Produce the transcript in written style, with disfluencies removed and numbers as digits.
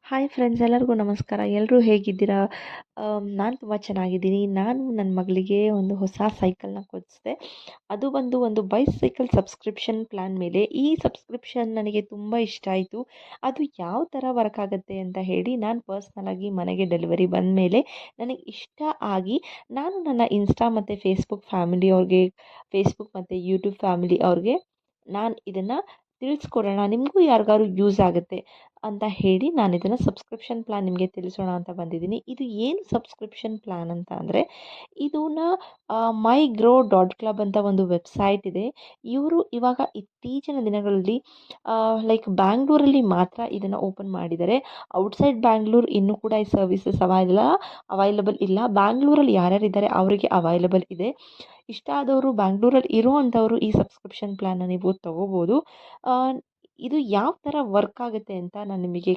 Hi friends, ಎಲ್ಲರಿಗೂ ನಮಸ್ಕಾರ. ಎಲ್ಲರೂ ಹೇಗಿದ್ದೀರಾ? ನಾನು ತುಂಬ ಚೆನ್ನಾಗಿದ್ದೀನಿ. ನಾನು ನನ್ನ ಮಗಳಿಗೆ ಒಂದು ಹೊಸ ಸೈಕಲ್ನ ಕೊಡಿಸಿದೆ. ಅದು ಒಂದು ಬೈಸೈಕಲ್ ಸಬ್ಸ್ಕ್ರಿಪ್ಷನ್ ಪ್ಲ್ಯಾನ್ ಮೇಲೆ. ಈ ಸಬ್ಸ್ಕ್ರಿಪ್ಷನ್ ನನಗೆ ತುಂಬ ಇಷ್ಟ ಆಯಿತು. ಅದು ಯಾವ ಥರ ವರ್ಕ್ ಆಗುತ್ತೆ ಅಂತ ಹೇಳಿ ನಾನು ಪರ್ಸ್ನಲಾಗಿ ಮನೆಗೆ ಡೆಲಿವರಿ ಬಂದ ಮೇಲೆ ನನಗೆ ಇಷ್ಟ ಆಗಿ ನಾನು ನನ್ನ ಇನ್ಸ್ಟಾ ಮತ್ತು ಫೇಸ್ಬುಕ್ ಮತ್ತು ಯೂಟ್ಯೂಬ್ ಫ್ಯಾಮಿಲಿ ಅವ್ರಿಗೆ ನಾನು ಇದನ್ನು ತಿಳಿಸ್ಕೊಡೋಣ, ನಿಮಗೂ ಯಾರಿಗಾದ್ರು ಯೂಸ್ ಆಗುತ್ತೆ ಅಂತ ಹೇಳಿ ನಾನು ಇದನ್ನು ಸಬ್ಸ್ಕ್ರಿಪ್ಷನ್ ಪ್ಲ್ಯಾನ್ ನಿಮಗೆ ತಿಳಿಸೋಣ ಅಂತ ಬಂದಿದ್ದೀನಿ. ಇದು ಏನು ಸಬ್ಸ್ಕ್ರಿಪ್ಷನ್ ಪ್ಲ್ಯಾನ್ ಅಂತ ಅಂದರೆ, ಇದನ್ನ MyGrow.club ಅಂತ ಒಂದು ವೆಬ್ಸೈಟ್ ಇದೆ. ಇವರು ಇವಾಗ ಇತ್ತೀಚಿನ ದಿನಗಳಲ್ಲಿ ಲೈಕ್ ಬ್ಯಾಂಗ್ಳೂರಲ್ಲಿ ಮಾತ್ರ ಇದನ್ನು ಓಪನ್ ಮಾಡಿದ್ದಾರೆ. ಔಟ್ಸೈಡ್ ಬ್ಯಾಂಗ್ಳೂರ್ ಇನ್ನೂ ಕೂಡ ಈ ಸರ್ವಿಸಸ್ ಅವೈಲಬಲ್ ಇಲ್ಲ. ಬ್ಯಾಂಗ್ಳೂರಲ್ಲಿ ಯಾರ್ಯಾರಿದ್ದಾರೆ ಅವರಿಗೆ ಅವೈಲಬಲ್ ಇದೆ. ಇಷ್ಟ ಆದವರು ಬ್ಯಾಂಗ್ಳೂರಲ್ಲಿ ಇರೋ ಅಂಥವರು ಈ ಸಬ್ಸ್ಕ್ರಿಪ್ಷನ್ ಪ್ಲ್ಯಾನ್ನ ನೀವು ತೊಗೋಬೋದು. ಇದು ಯಾವ ಥರ ವರ್ಕ್ ಆಗುತ್ತೆ ಅಂತ ನಾನು ನಿಮಗೆ